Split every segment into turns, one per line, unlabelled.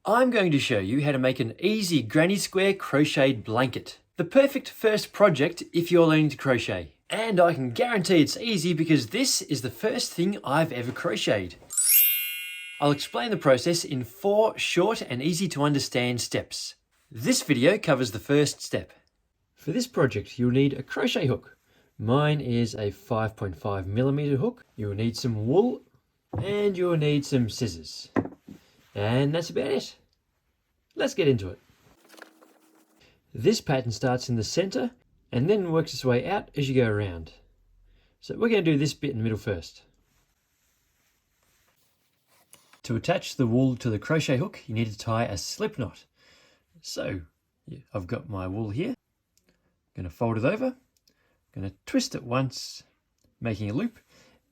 I'm going to show you how to make an easy granny square crocheted blanket. The perfect first project if you're learning to crochet. And I can guarantee it's easy because this is the first thing I've ever crocheted. I'll explain the process in 4 short and easy to understand steps. This video covers the first step. For this project, you'll need a crochet hook. Mine is a 5.5mm hook. You'll need some wool and you'll need some scissors. And that's about it. Let's get into it. This pattern starts in the center and then works its way out as you go around. So we're going to do this bit in the middle first. To attach the wool to the crochet hook, you need to tie a slip knot. So I've got my wool here. I'm going to fold it over. I'm going to twist it once, making a loop.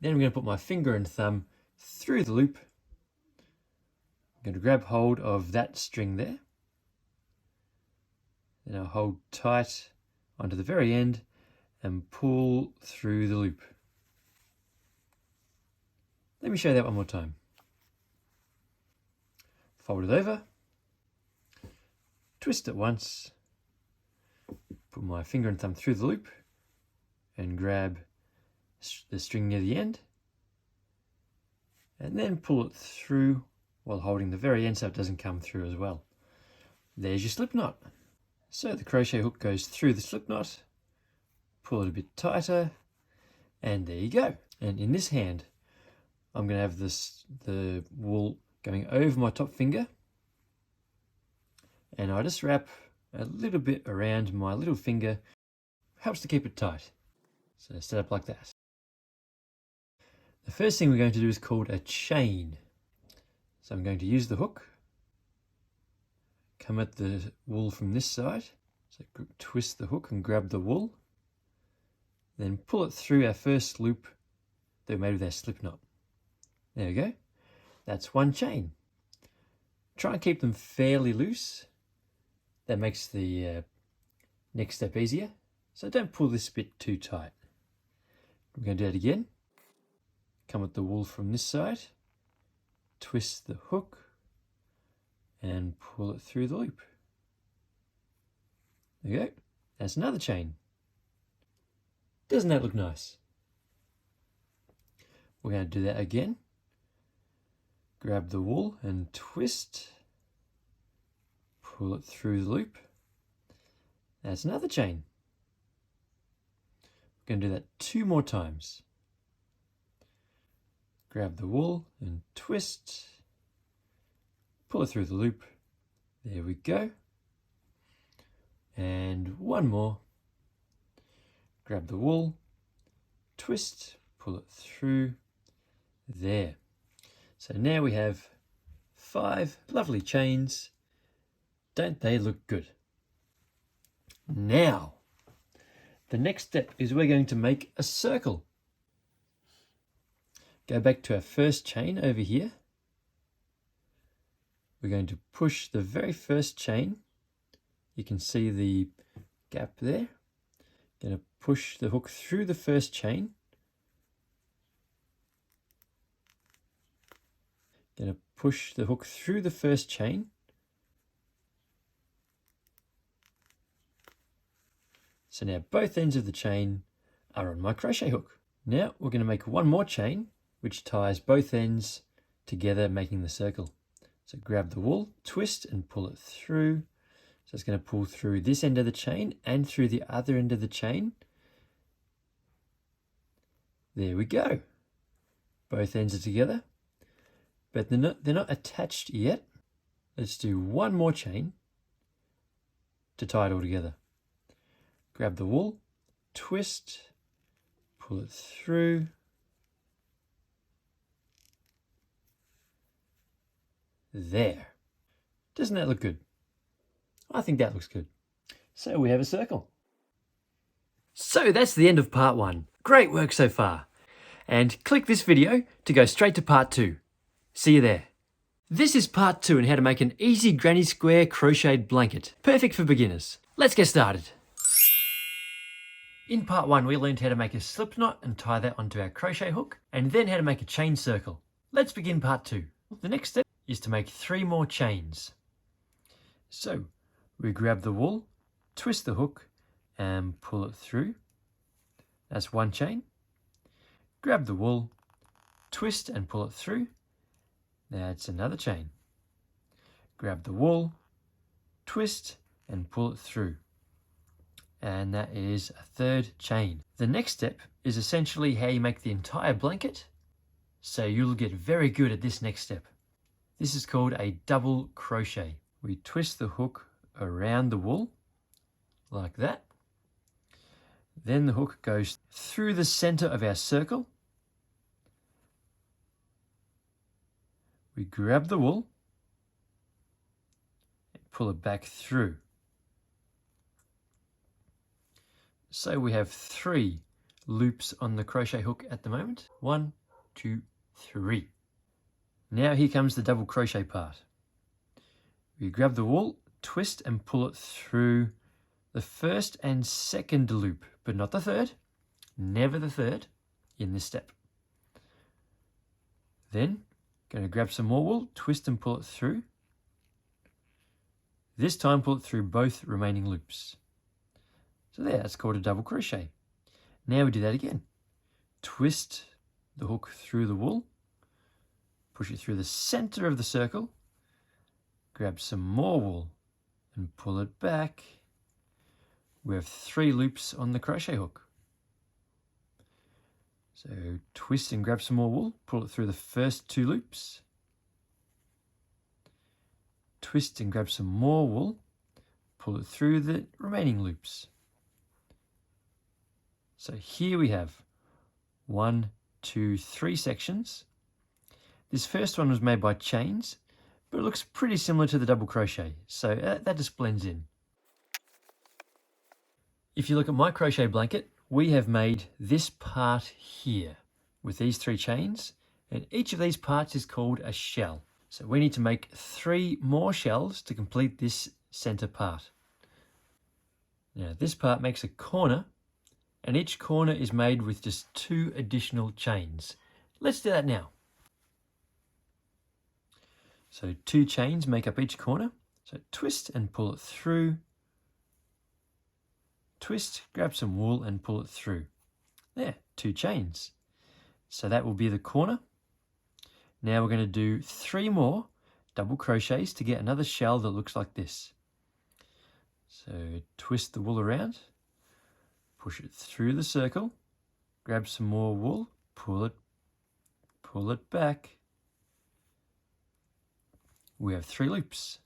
Then I'm going to put my finger and thumb through the loop. I'm going to grab hold of that string there. Then I'll hold tight onto the very end and pull through the loop. Let me show that one more time. Fold it over, twist it once, put my finger and thumb through the loop and grab the string near the end and then pull it through while holding the very end so it doesn't come through as well. There's your slip knot. So the crochet hook goes through the slip knot, pull it a bit tighter, and there you go. And in this hand, I'm going to have the wool going over my top finger, and I just wrap a little bit around my little finger, helps to keep it tight. So set up like that. The first thing we're going to do is called a chain. So I'm going to use the hook, come at the wool from this side, so twist the hook and grab the wool, then pull it through our first loop that we made with our slip knot. There we go. That's one chain. Try and keep them fairly loose. That makes the next step easier. So don't pull this bit too tight. We're going to do that again. Come at the wool from this side, twist the hook and pull it through the loop. There you go. That's another chain. Doesn't that look nice? We're going to do that again. Grab the wool and twist, pull it through the loop. That's another chain. We're going to do that 2 more times. Grab the wool and twist, pull it through the loop. There we go. And one more. Grab the wool, twist, pull it through. There. So now we have 5 lovely chains. Don't they look good? Now, the next step is we're going to make a circle. Go back to our first chain over here. We're going to push the very first chain. You can see the gap there. Going to push the hook through the first chain. Going to push the hook through the first chain. So now both ends of the chain are on my crochet hook. Now we're going to make one more chain which ties both ends together, making the circle. So grab the wool, twist and pull it through. So it's going to pull through this end of the chain and through the other end of the chain. There we go. Both ends are together, but they're not attached yet. Let's do one more chain to tie it all together. Grab the wool, twist, pull it through. There. Doesn't that look good? I think that looks good. So we have a circle. So that's the end of part 1. Great work so far. And click this video to go straight to part 2. See you there. This is part 2 on how to make an easy granny square crocheted blanket. Perfect for beginners. Let's get started. In part 1 we learned how to make a slip knot and tie that onto our crochet hook, and then how to make a chain circle. Let's begin part 2. The next step is to make 3 more chains. So we grab the wool, twist the hook and pull it through. That's one chain. Grab the wool, twist and pull it through. That's another chain. Grab the wool, twist and pull it through. And that is a third chain. The next step is essentially how you make the entire blanket. So you'll get very good at this next step. This is called a double crochet. We twist the hook around the wool like that. Then the hook goes through the center of our circle. We grab the wool and pull it back through. So we have 3 loops on the crochet hook at the moment. 1, 2, 3. Now here comes the double crochet part. We grab the wool, twist and pull it through the first and second loop, but not the third. Never the third in this step. Then going to grab some more wool, twist and pull it through. This time pull it through both remaining loops. So there, that's called a double crochet. Now we do that again. Twist the hook through the wool, push it through the center of the circle, grab some more wool and pull it back. We have 3 loops on the crochet hook. So twist and grab some more wool, pull it through the first 2 loops. Twist and grab some more wool, pull it through the remaining loops. So here we have 1, 2, 3 sections. This first one was made by chains, but it looks pretty similar to the double crochet, so that just blends in. If you look at my crochet blanket, we have made this part here with these 3 chains, and each of these parts is called a shell. So we need to make 3 more shells to complete this center part. Now this part makes a corner, and each corner is made with just 2 additional chains. Let's do that now. So 2 chains make up each corner. So twist and pull it through. Twist, grab some wool and pull it through. There, 2 chains. So that will be the corner. Now we're going to do 3 more double crochets to get another shell that looks like this. So twist the wool around, push it through the circle, grab some more wool, pull it back. We have 3 loops.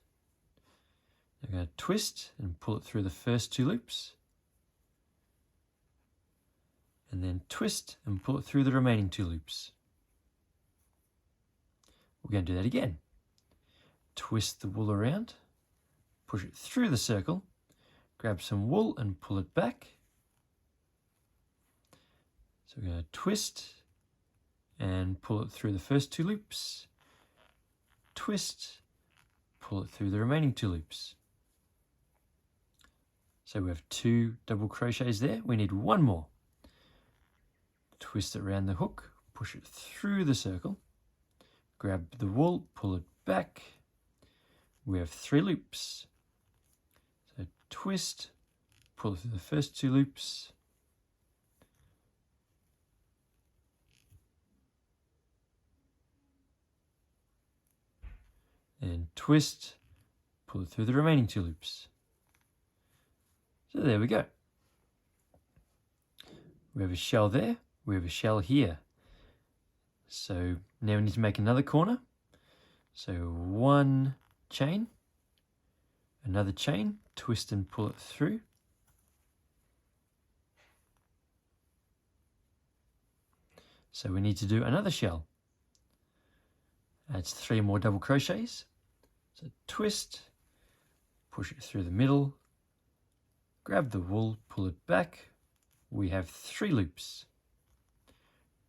I'm going to twist and pull it through the first 2 loops. And then twist and pull it through the remaining 2 loops. We're going to do that again. Twist the wool around, push it through the circle, grab some wool and pull it back. So we're going to twist and pull it through the first 2 loops. Twist, pull it through the remaining 2 loops. So we have 2 double crochets there. We need 1 more. Twist it around the hook, push it through the circle, grab the wool, pull it back. We have 3 loops. So twist, pull it through the first 2 loops. And twist, pull it through the remaining 2 loops. So there we go. We have a shell there, we have a shell here. So now we need to make another corner. So 1 chain, another chain, twist and pull it through. So we need to do another shell. That's 3 more double crochets. So twist, push it through the middle, grab the wool, pull it back. We have 3 loops.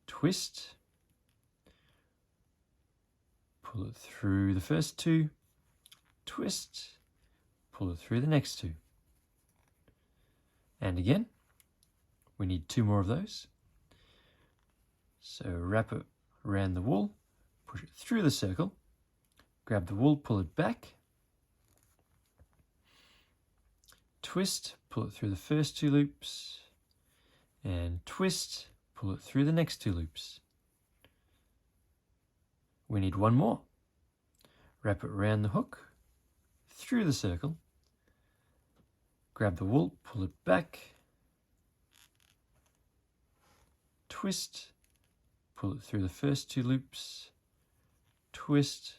Twist, pull it through the first 2, twist, pull it through the next 2. And again, we need 2 more of those. So wrap it around the wool, push it through the circle, grab the wool, pull it back. twist, pull it through the first 2 loops, and twist, pull it through the next 2 loops. We need one more. Wrap it around the hook, through the circle, grab the wool, pull it back, twist, pull it through the first 2 loops, twist,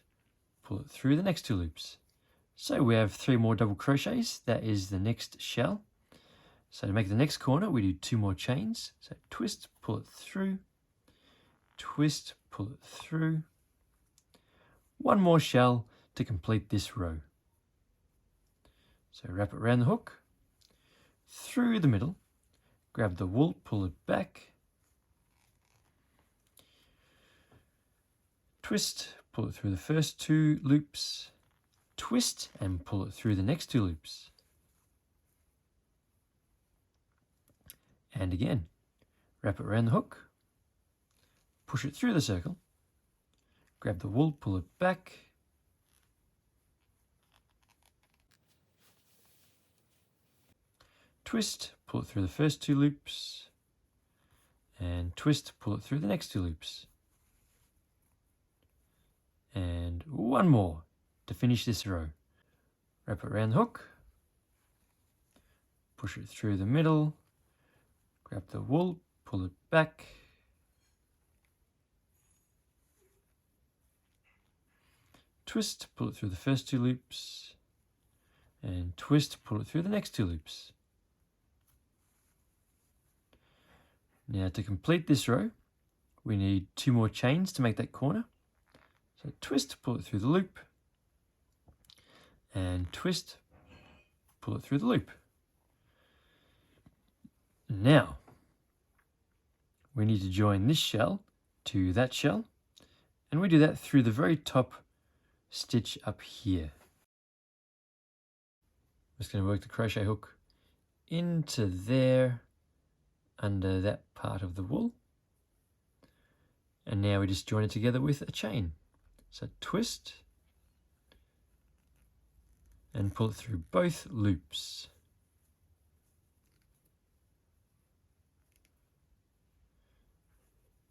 pull it through the next 2 loops. So we have 3 more double crochets. That is the next shell. So to make the next corner, we do 2 more chains. So twist, pull it through, twist, pull it through. 1 more shell to complete this row. So wrap it around the hook, through the middle, grab the wool, pull it back, twist, pull it through the first 2 loops, twist and pull it through the next 2 loops. And again, wrap it around the hook, push it through the circle, grab the wool, pull it back, twist, pull it through the first 2 loops, and twist, pull it through the next 2 loops. And 1 more to finish this row. Wrap it around the hook, push it through the middle, grab the wool, pull it back, twist, pull it through the first 2 loops, and twist, pull it through the next 2 loops. Now to complete this row, we need 2 more chains to make that corner. So twist, pull it through the loop, and twist, pull it through the loop. Now, we need to join this shell to that shell, and we do that through the very top stitch up here. I'm just going to work the crochet hook into there, under that part of the wool, and now we just join it together with a chain. So twist and pull it through both loops.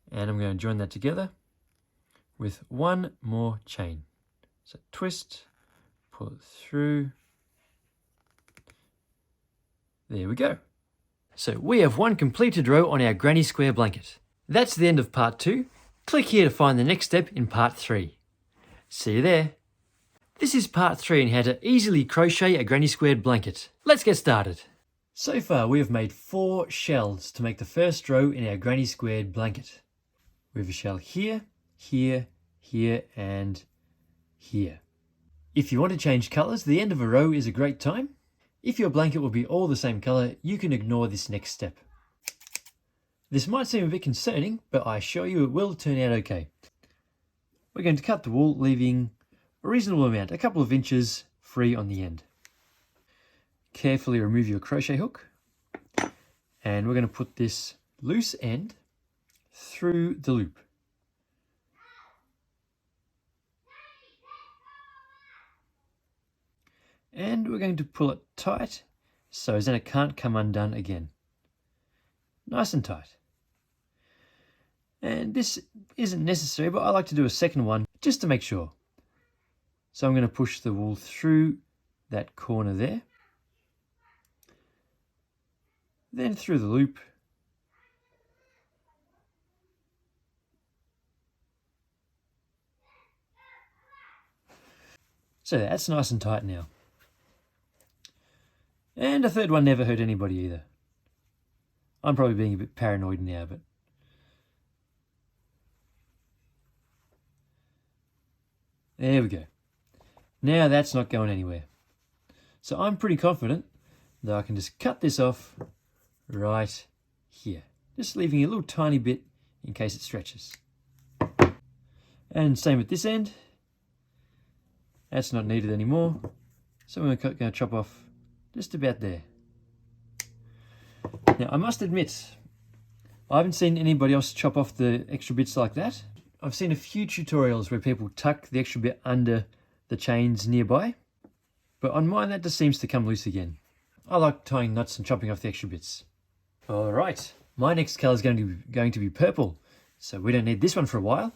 And I'm going to join that together with 1 more chain. So twist, pull it through. There we go. So we have 1 completed row on our granny square blanket. That's the end of part 2. Click here to find the next step in part 3. See you there. This is part 3 on how to easily crochet a granny squared blanket. Let's get started. So far we have made 4 shells to make the first row in our granny squared blanket. We have a shell here, here, here and here. If you want to change colours, the end of a row is a great time. If your blanket will be all the same colour, you can ignore this next step. This might seem a bit concerning, but I assure you it will turn out okay. We're going to cut the wool, leaving a reasonable amount, a couple of inches free on the end. Carefully remove your crochet hook, and we're going to put this loose end through the loop. And we're going to pull it tight so then it can't come undone again. Nice and tight. And this isn't necessary, but I like to do a second one just to make sure. So I'm going to push the wool through that corner there, then through the loop, so that's nice and tight now. And a third one never hurt anybody either. I'm probably being a bit paranoid now, but there we go. Now that's not going anywhere. So I'm pretty confident that I can just cut this off right here. Just leaving a little tiny bit in case it stretches. And same at this end. That's not needed anymore. So we're going to chop off just about there. Now I must admit, I haven't seen anybody else chop off the extra bits like that. I've seen a few tutorials where people tuck the extra bit under the chains nearby, but on mine that just seems to come loose again. I like tying knots and chopping off the extra bits. All right, my next colour is going to be purple, so we don't need this one for a while.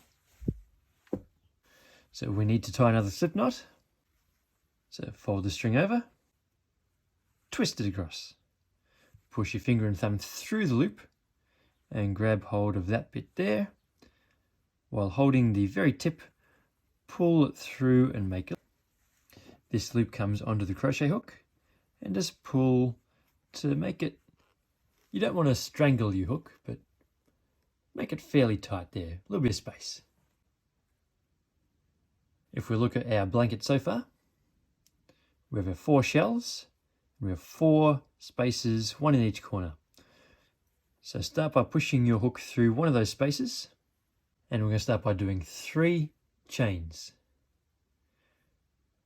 So we need to tie another slip knot. So fold the string over, twist it across, push your finger and thumb through the loop and grab hold of that bit there. While holding the very tip, pull it through and make it. This loop comes onto the crochet hook and just pull to make it, you don't want to strangle your hook, but make it fairly tight there, a little bit of space. If we look at our blanket so far, we have our 4 shells, and we have 4 spaces, 1 in each corner. So start by pushing your hook through one of those spaces, and we're going to start by doing 3 chains.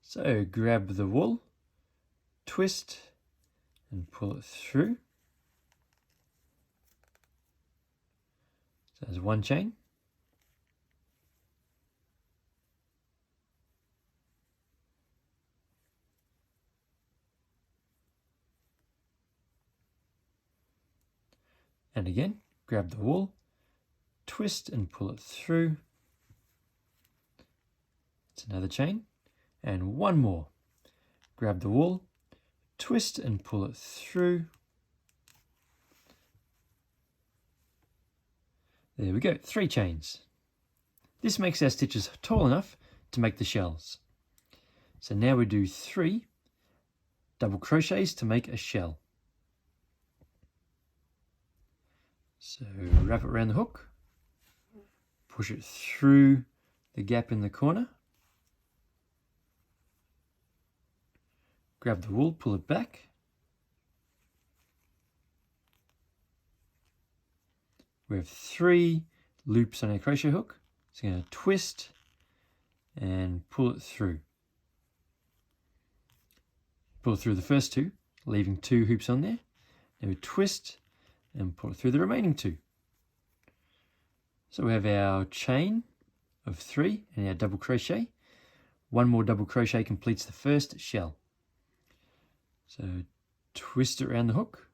So grab the wool, twist, and pull it through. So there's 1 chain. And again, grab the wool, twist and pull it through. It's another chain. And 1 more. Grab the wool, twist and pull it through. There we go, 3 chains. This makes our stitches tall enough to make the shells. So now we do 3 double crochets to make a shell. So wrap it around the hook, push it through the gap in the corner, grab the wool, pull it back, we have 3 loops on our crochet hook, so I'm going to twist and pull it through. Pull through the first 2, leaving 2 hoops on there. Then we twist and pull it through the remaining 2. So we have our chain of 3 and our double crochet. 1 more double crochet completes the first shell. So twist it around the hook,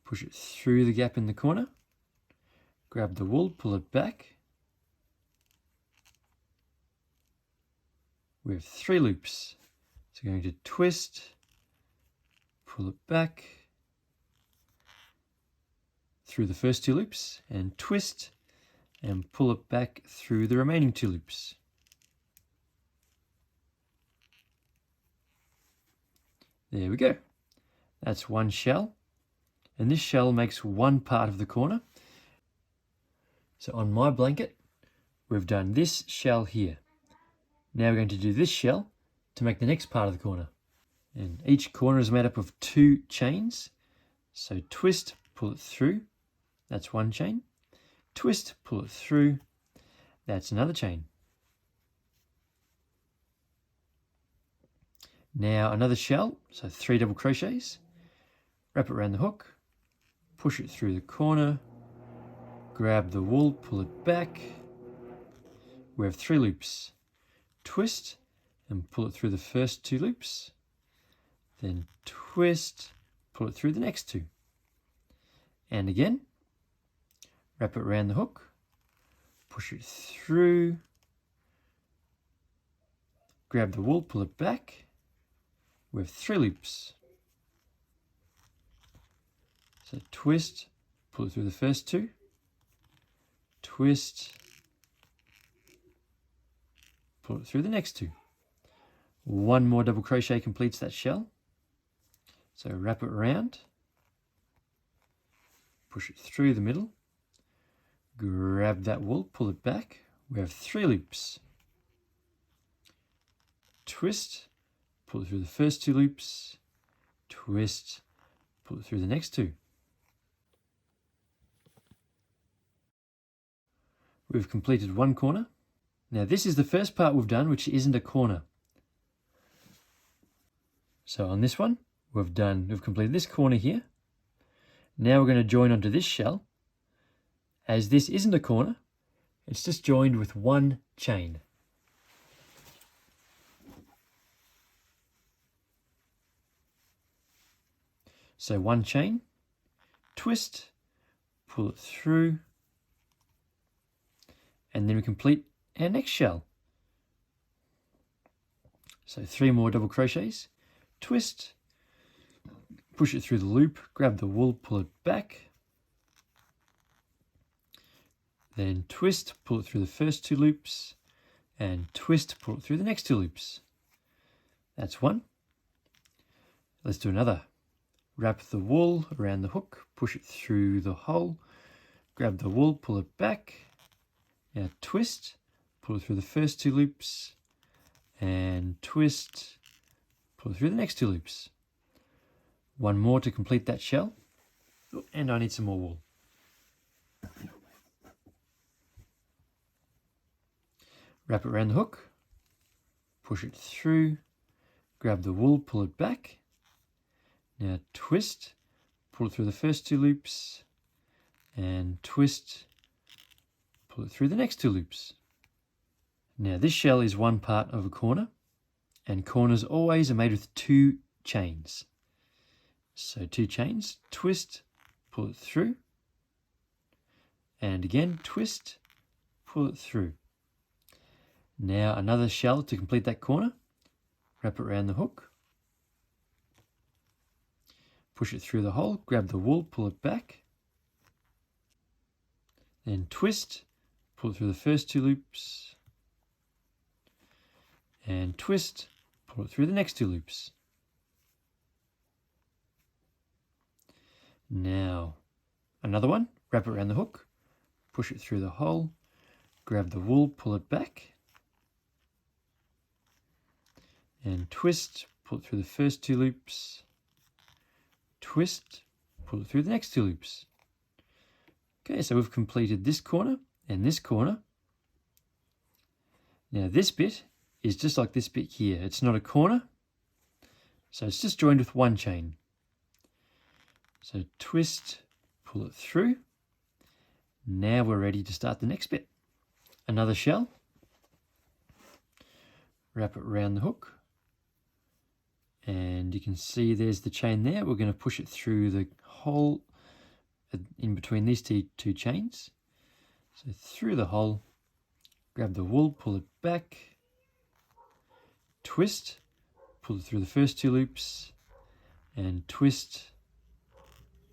push it through the gap in the corner, grab the wool, pull it back. We have 3 loops. So we're going to twist, pull it back through the first 2 loops and twist and pull it back through the remaining 2 loops. There we go. That's 1 shell, and this shell makes 1 part of the corner. So on my blanket, we've done this shell here. Now we're going to do this shell to make the next part of the corner. And each corner is made up of 2 chains. So twist, pull it through. That's 1 chain. Twist, pull it through. That's another chain. Now another shell, so 3 double crochets. Wrap it around the hook, push it through the corner, grab the wool, pull it back. We have 3 loops. Twist and pull it through the first 2 loops. Then twist, pull it through the next 2. And again, wrap it around the hook, push it through, grab the wool, pull it back. We have 3 loops. So twist, pull it through the first 2, twist, pull it through the next 2. 1 more double crochet completes that shell. So wrap it around, push it through the middle, grab that wool, pull it back. We have 3 loops. Twist, pull it through the first 2 loops, twist, pull it through the next 2. We've completed 1 corner. Now this is the first part we've done, which isn't a corner. So on this one, we've completed this corner here. Now we're going to join onto this shell. As this isn't a corner, it's just joined with 1 chain. So one chain, twist, pull it through, and then we complete our next shell. So 3 more double crochets, twist, push it through the loop, grab the wool, pull it back, then twist, pull it through the first 2 loops, and twist, pull it through the next 2 loops. That's one. Let's do another. Wrap the wool around the hook, push it through the hole, grab the wool, pull it back, now twist, pull it through the first 2 loops, and twist, pull it through the next 2 loops. One more to complete that shell, and I need some more wool. Wrap it around the hook, push it through, grab the wool, pull it back, now twist, pull it through the first 2 loops, and twist, pull it through the next 2 loops. Now this shell is one part of a corner, and corners always are made with 2 chains. So 2 chains, twist, pull it through, and again twist, pull it through. Now another shell to complete that corner, wrap it around the hook, push it through the hole, grab the wool, pull it back, then twist, pull it through the first 2 loops, and twist, pull it through the next 2 loops. Now another one, wrap it around the hook, push it through the hole, grab the wool, pull it back, and twist, pull it through the first 2 loops, twist, pull it through the next 2 loops. Okay, so we've completed this corner and this corner. Now this bit is just like this bit here. It's not a corner, so it's just joined with 1 chain. So twist, pull it through. Now we're ready to start the next bit. Another shell, wrap it around the hook, and you can see there's the chain there. We're going to push it through the hole in between these two chains. So through the hole, grab the wool, pull it back, twist, pull it through the first 2 loops, and twist,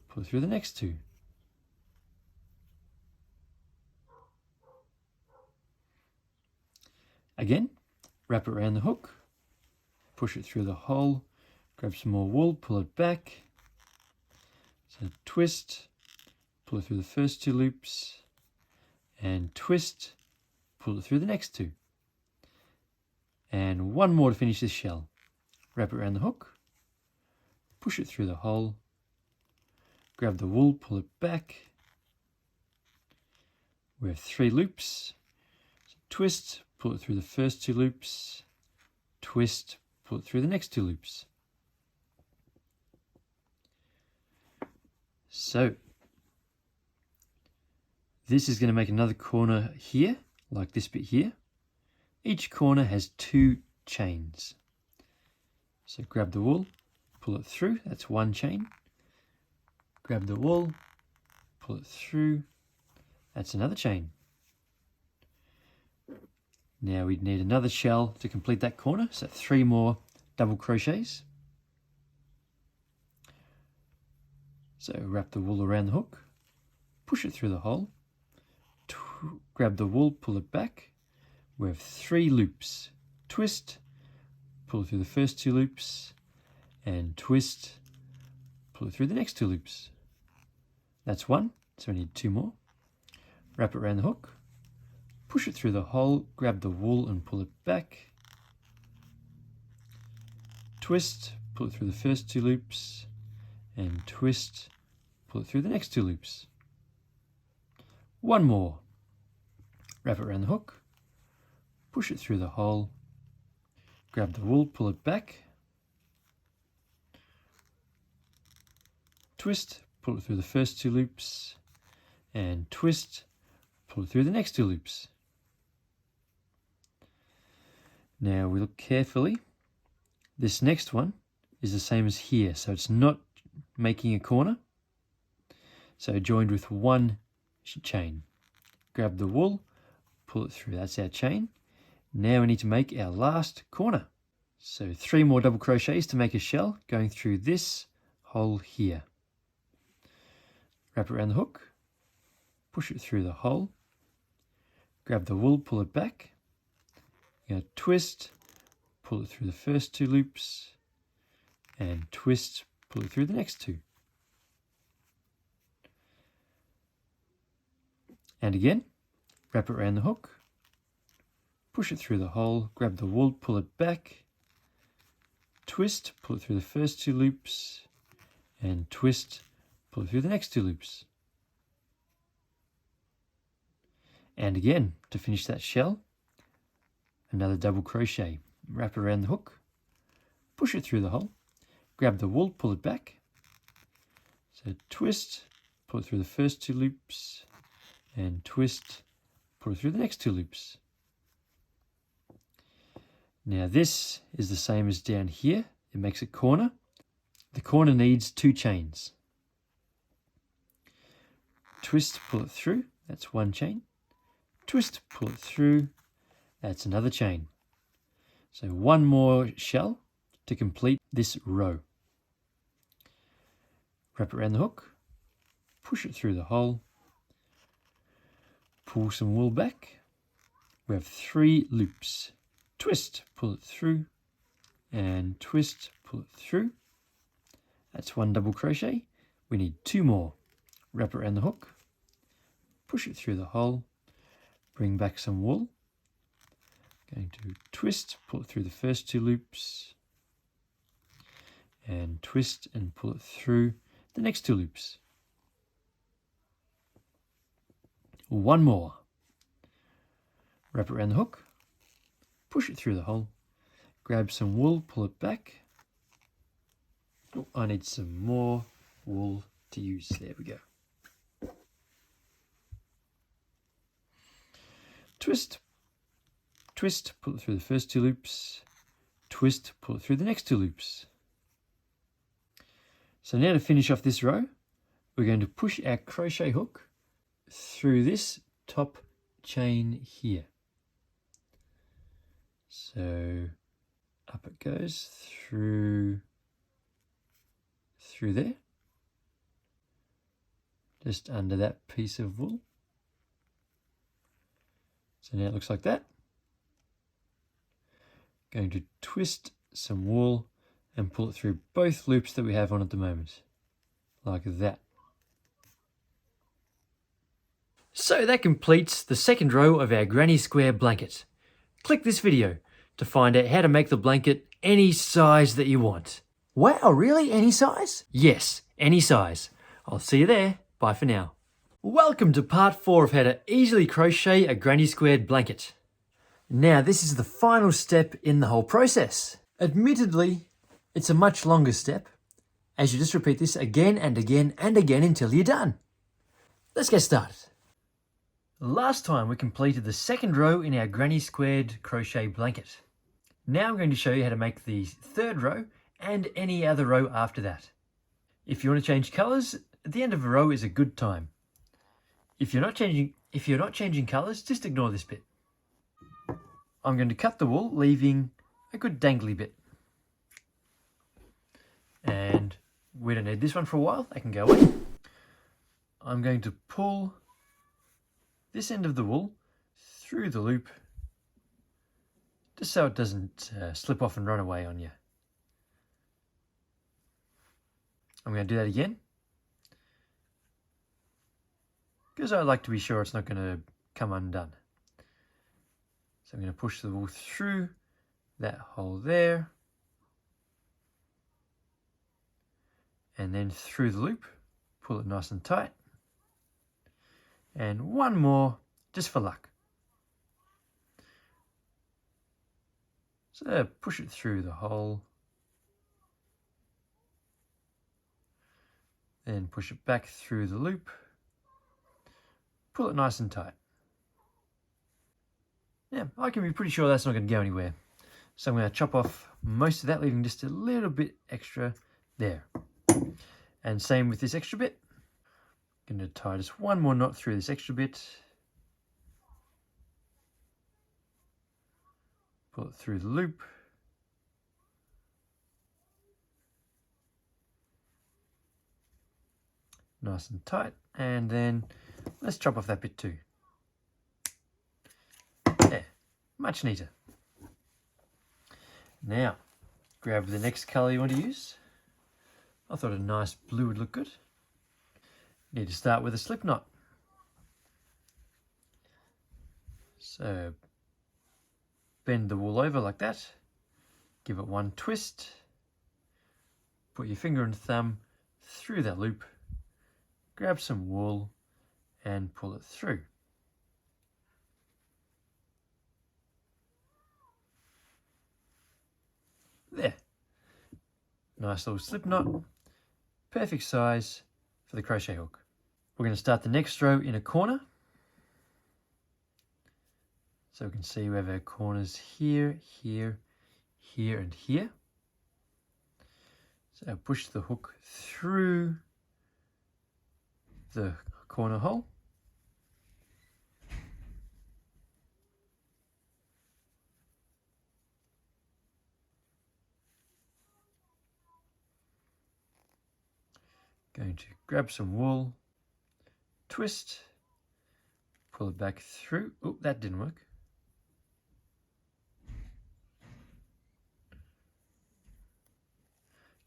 pull it through the next 2. Again, wrap it around the hook, push it through the hole, grab some more wool, pull it back, so twist, pull it through the first 2 loops, and twist, pull it through the next 2. And one more to finish this shell. Wrap it around the hook, push it through the hole, grab the wool, pull it back. We have 3 loops, so twist, pull it through the first 2 loops, twist, pull it through the next 2 loops. So this is going to make another corner here, like this bit here. Each corner has 2 chains. So grab the wool, pull it through, that's 1 chain. Grab the wool, pull it through, that's another chain. Now we need another shell to complete that corner, so 3 more double crochets. So wrap the wool around the hook, push it through the hole, grab the wool, pull it back. We have 3 loops, twist, pull it through the first 2 loops, and twist, pull it through the next 2 loops. That's 1, so we need 2 more. Wrap it around the hook, push it through the hole, grab the wool and pull it back. Twist, pull it through the first 2 loops, and twist, pull it through the next 2 loops. 1 more. Wrap it around the hook, push it through the hole, grab the wool, pull it back, twist, pull it through the first 2 loops, and twist, pull it through the next 2 loops. Now we look carefully. This next one is the same as here, so it's not making a corner. So joined with one chain. Grab the wool, pull it through. That's our chain. Now we need to make our last corner. So 3 more double crochets to make a shell going through this hole here. Wrap it around the hook, push it through the hole, grab the wool, pull it back. You're going to twist, pull it through the first 2 loops, and twist, pull it through the next 2. And again, wrap it around the hook, push it through the hole, grab the wool, pull it back, twist, pull it through the first 2 loops, and twist, pull it through the next 2 loops. And again, to finish that shell, another double crochet. Wrap it around the hook, push it through the hole, grab the wool, pull it back. So twist, pull it through the first 2 loops, and twist, pull it through the next 2 loops. Now this is the same as down here. It makes a corner. The corner needs 2 chains. Twist, pull it through. That's 1 chain. Twist, pull it through. That's another chain. So 1 more shell to complete this row. Wrap it around the hook. Push it through the hole. Pull some wool back. We have 3 loops. Twist, pull it through, and twist, pull it through. That's 1 double crochet. We need 2 more. Wrap it around the hook, push it through the hole, bring back some wool. Going to twist, pull it through the first 2 loops, and twist and pull it through the next 2 loops. 1 more. Wrap it around the hook, push it through the hole, grab some wool, pull it back. Oh, I need some more wool to use. There we go. Twist, twist, pull it through the first 2 loops, twist, pull it through the next 2 loops. So now to finish off this row, we're going to push our crochet hook through this top chain here. So up it goes through there, just under that piece of wool. So now it looks like that. Going to twist some wool and pull it through both loops that we have on at the moment, like that. So that completes the second row of our granny square blanket. Click this video to find out how to make the blanket any size that you want. Wow, really? Any size? Yes, any size. I'll see you there. Bye for now. Welcome to part 4 of how to easily crochet a granny squared blanket. Now this is the final step in the whole process. Admittedly, it's a much longer step, as you just repeat this again and again and again until you're done. Let's get started. Last time we completed the second row in our granny squared crochet blanket. Now I'm going to show you how to make the third row and any other row after that. If you want to change colours, the end of a row is a good time. If you're not changing colours, just ignore this bit. I'm going to cut the wool, leaving a good dangly bit. And we don't need this one for a while, that can go away. I'm going to pull this end of the wool through the loop, just so it doesn't slip off and run away on you. I'm going to do that again, because I like to be sure it's not going to come undone. So I'm going to push the wool through that hole there, and then through the loop, pull it nice and tight, and 1 more just for luck. So push it through the hole, then push it back through the loop, pull it nice and tight. Yeah, I can be pretty sure that's not going to go anywhere. So I'm going to chop off most of that, leaving just a little bit extra there. And same with this extra bit. I'm going to tie just one more knot through this extra bit. Pull it through the loop. Nice and tight. And then let's chop off that bit too. There, much neater. Now, grab the next colour you want to use. I thought a nice blue would look good. Need to start with a slip knot. So bend the wool over like that, give it one twist, put your finger and thumb through that loop, grab some wool and pull it through. There. Nice little slip knot, perfect size for the crochet hook. We're going to start the next row in a corner. So we can see we have our corners here, here, here and here. So push the hook through the corner hole. Going to grab some wool, twist, pull it back through. Oh, that didn't work.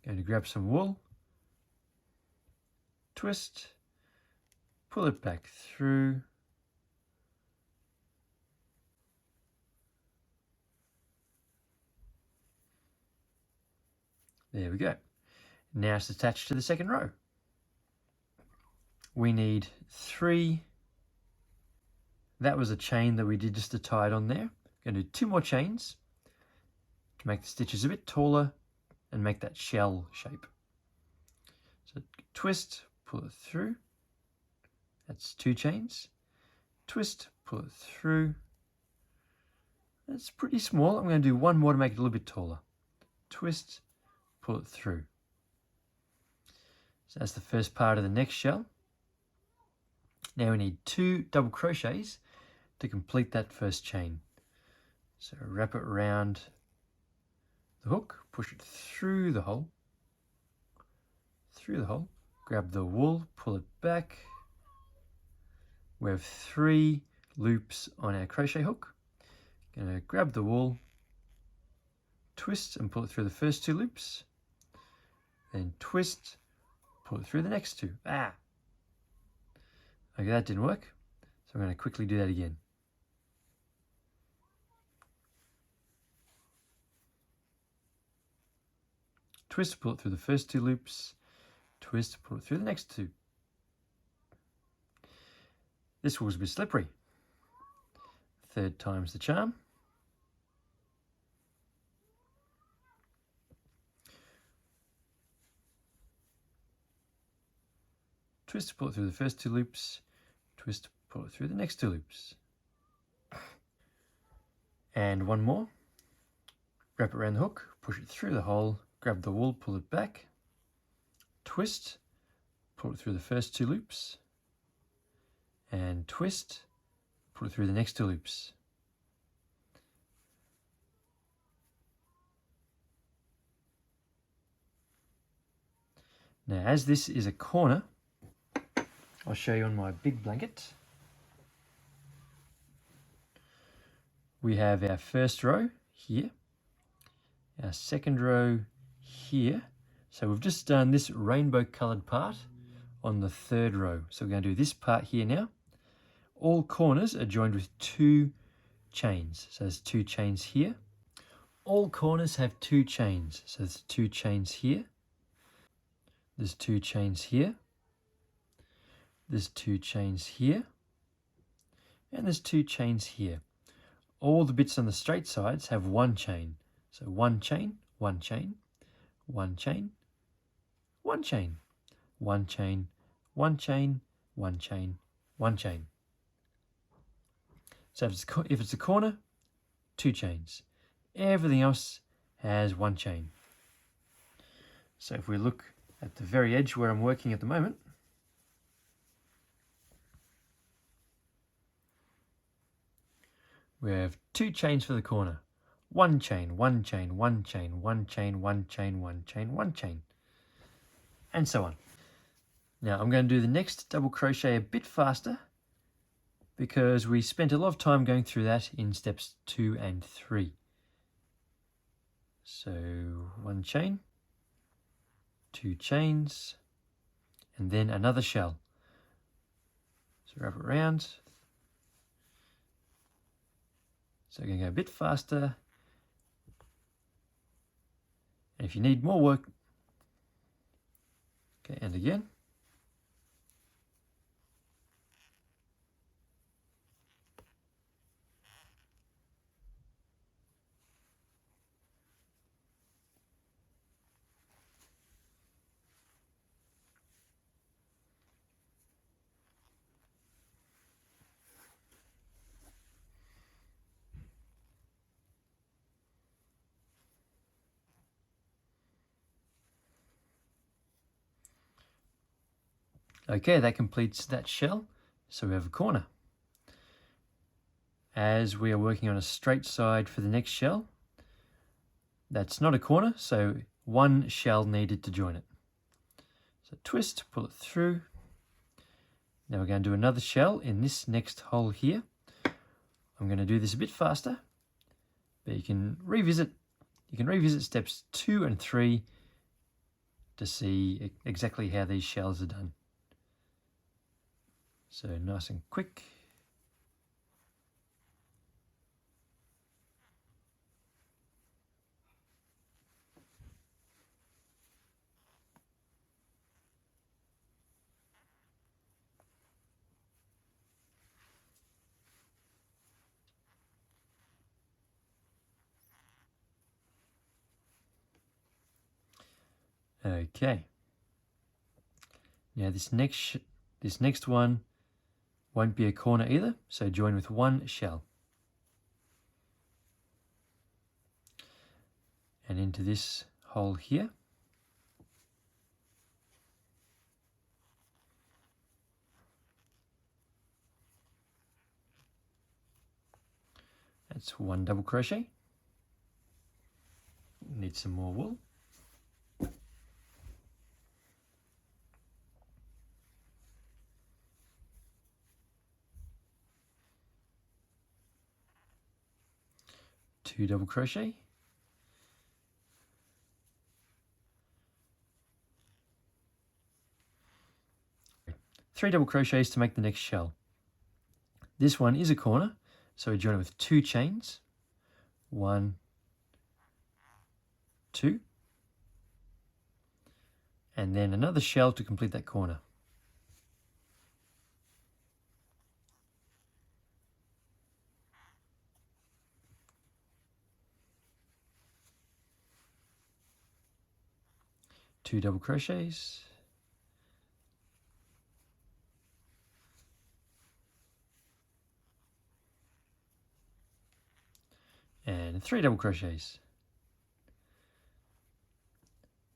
Going to grab some wool, twist, pull it back through. There we go. Now it's attached to the second row. We need 3. That was a chain that we did just to tie it on there. Going to do 2 more chains to make the stitches a bit taller and make that shell shape. So twist, pull it through. That's 2 chains. Twist, pull it through. That's pretty small. I'm going to do 1 more to make it a little bit taller. Twist, pull it through. So that's the first part of the next shell. Now we need 2 double crochets to complete that first chain. So wrap it around the hook, push it through the hole, grab the wool, pull it back. We have 3 loops on our crochet hook. Gonna grab the wool, twist and pull it through the first 2 loops, then twist, pull it through the next 2. Okay, that didn't work, so I'm going to quickly do that again. Twist, pull it through the first 2 loops, twist, pull it through the next 2. This was a bit slippery. 3rd time's the charm. Twist, pull it through the first 2 loops, twist, pull it through the next 2 loops. And 1 more. Wrap it around the hook, push it through the hole, grab the wool, pull it back, twist, pull it through the first 2 loops, and twist, pull it through the next 2 loops. Now, as this is a corner, I'll show you on my big blanket. We have our first row here, our second row here. So we've just done this rainbow colored part on the 3rd row. So we're going to do this part here now. All corners are joined with 2 chains. So there's 2 chains here. All corners have 2 chains. So there's 2 chains here. There's 2 chains here. There's 2 chains here. And there's 2 chains here. All the bits on the straight sides have 1 chain. So 1 chain, 1 chain, 1 chain, 1 chain, 1 chain, 1 chain, 1 chain, 1 chain. So if it's a corner, 2 chains. Everything else has 1 chain. So if we look at the very edge where I'm working at the moment. We have 2 chains for the corner. 1 chain, 1 chain, 1 chain, 1 chain, 1 chain, 1 chain, 1 chain, and so on. Now I'm going to do the next double crochet a bit faster because we spent a lot of time going through that in steps 2 and 3. So 1 chain, 2 chains, and then another shell. So wrap it around. So we're going to go a bit faster. And if you need more work, okay, and again. Okay, that completes that shell. So we have a corner. As we are working on a straight side for the next shell, that's not a corner, so 1 shell needed to join it. So twist, pull it through. Now we're going to do another shell in this next hole here. I'm going to do this a bit faster, but you can revisit steps 2 and 3 to see exactly how these shells are done. So nice and quick. Okay. Now this next one won't be a corner either, so join with 1 shell. And into this hole here. That's 1 double crochet. Need some more wool. Two double crochet. Three double crochets to make the next shell. This one is a corner, so we join it with 2 chains. 1, 2, and then another shell to complete that corner. Two double crochets. And 3 double crochets.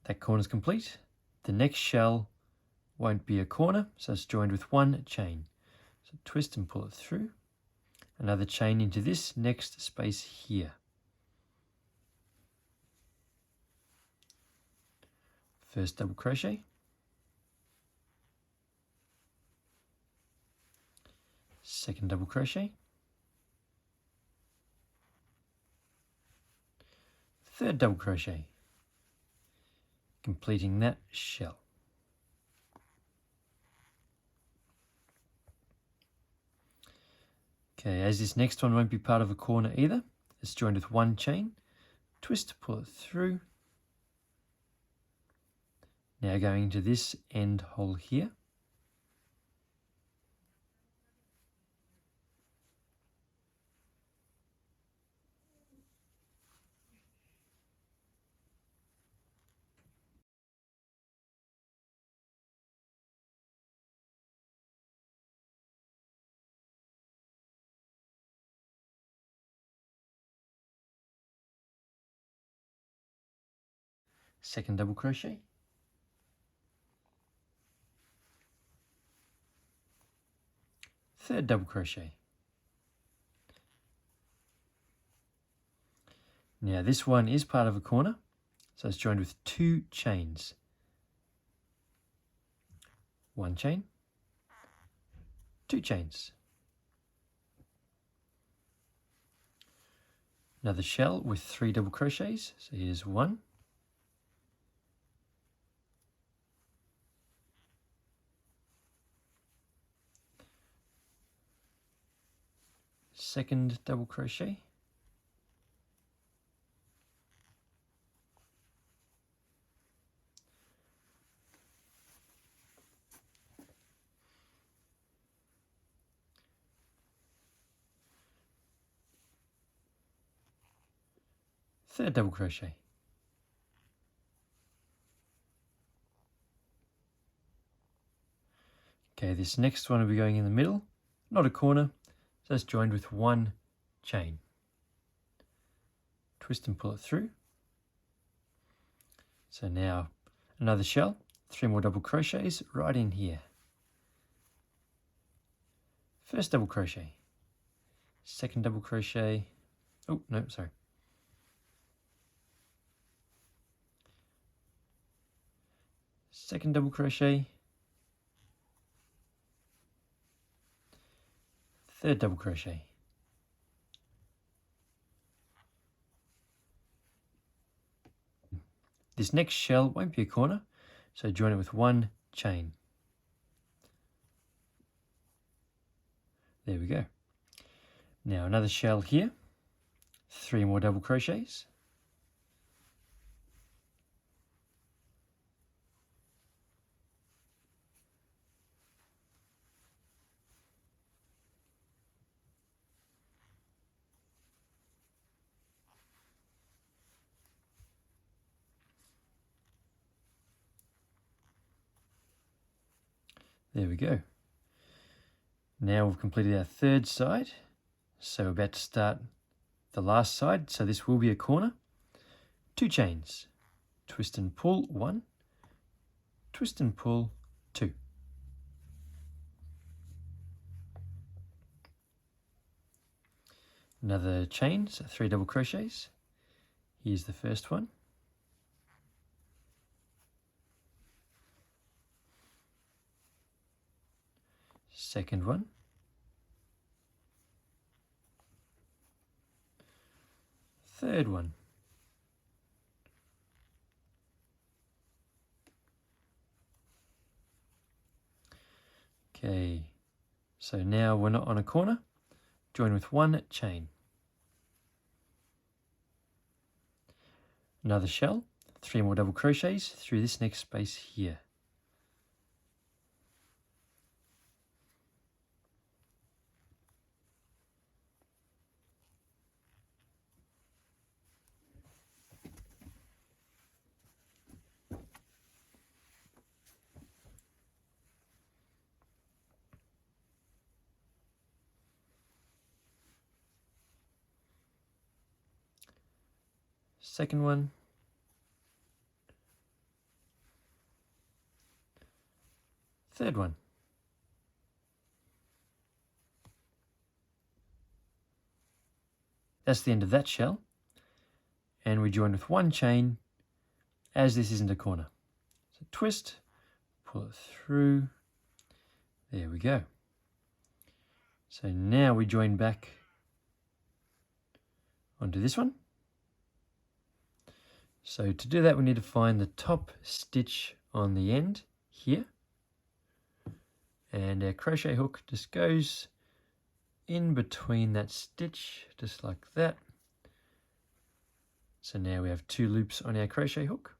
That corner is complete. The next shell won't be a corner, so it's joined with 1 chain. So twist and pull it through. Another chain into this next space here. First double crochet. Second double crochet. Third double crochet. Completing that shell. Okay, as this next one won't be part of a corner either, it's joined with 1 chain. Twist, pull it through. Now going into this end hole here. Second double crochet. third double crochet. Now this one is part of a corner, so it's joined with 2 chains. 1 chain, 2 chains. Another shell with 3 double crochets, so here's 1. Second double crochet. Third double crochet. Okay, this next one will be going in the middle, not a corner, so it's joined with 1 chain. Twist and pull it through. So now another shell, 3 more double crochets right in here. First double crochet, second double crochet, oh no, sorry. Second double crochet, third double crochet. This next shell won't be a corner, so join it with 1 chain. There we go. Now another shell here, 3 more double crochets. There we go. Now we've completed our third side, so we're about to start the last side, so this will be a corner. 2 chains, twist and pull 1, twist and pull 2. Another chain, so 3 double crochets. Here's the first one. Second one. Third one. Okay, so now we're not on a corner. Join with 1 chain. Another shell, 3 more double crochets through this next space here. Second one. Third one. That's the end of that shell. And we join with 1 chain as this isn't a corner. So twist, pull it through. There we go. So now we join back onto this one. So to do that, we need to find the top stitch on the end here. And our crochet hook just goes in between that stitch, just like that. So now we have 2 loops on our crochet hook.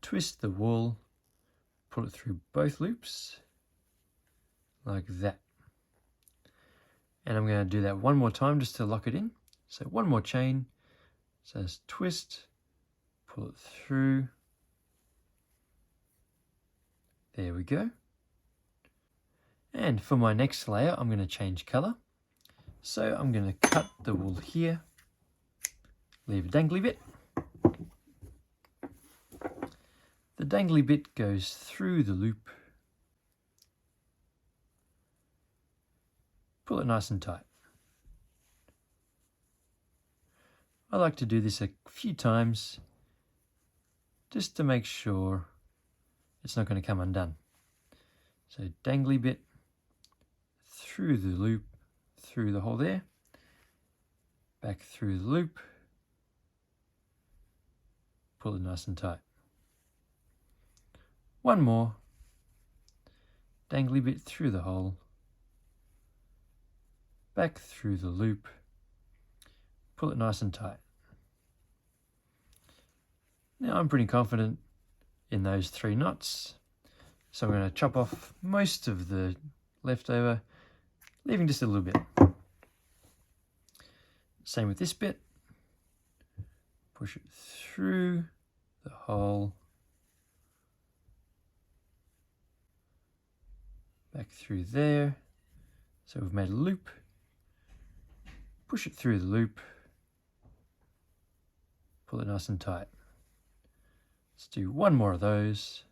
Twist the wool, pull it through both loops, like that. And I'm going to do that one more time just to lock it in. So 1 more chain. So just twist, pull it through. There we go. And for my next layer, I'm going to change color. So I'm going to cut the wool here, leave a dangly bit. The dangly bit goes through the loop pull it nice and tight. I like to do this a few times just to make sure it's not going to come undone. So dangly bit through the loop, through the hole there, back through the loop, pull it nice and tight. One more, dangly bit through the hole, back through the loop, pull it nice and tight. Now I'm pretty confident in those 3 knots, so I'm going to chop off most of the leftover, leaving just a little bit. Same with this bit. Push it through the hole, back through there. So we've made a loop, push it through the loop, pull it nice and tight. Let's do one more of those.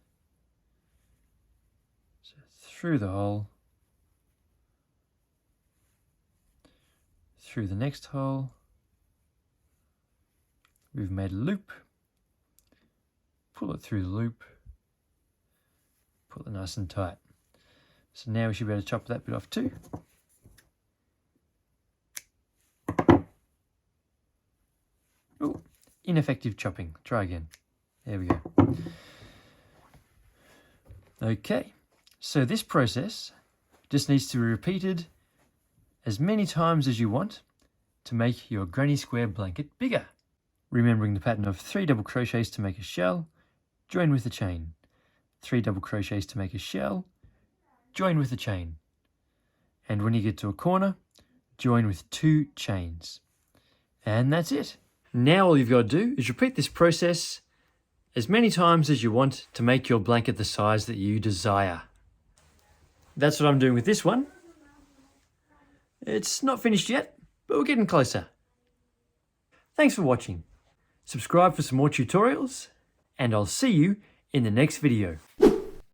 So through the hole, through the next hole, we've made a loop, pull it through the loop, pull it nice and tight. So now we should be able to chop that bit off too. Oh, ineffective chopping. Try again. There we go. Okay, so this process just needs to be repeated as many times as you want to make your granny square blanket bigger. Remembering the pattern of 3 double crochets to make a shell, join with a chain. 3 double crochets to make a shell, join with a chain. And when you get to a corner, join with 2 chains. And that's it. Now all you've got to do is repeat this process as many times as you want to make your blanket the size that you desire. That's what I'm doing with this one. It's not finished yet, but we're getting closer. Thanks for watching. Subscribe for some more tutorials, and I'll see you in the next video.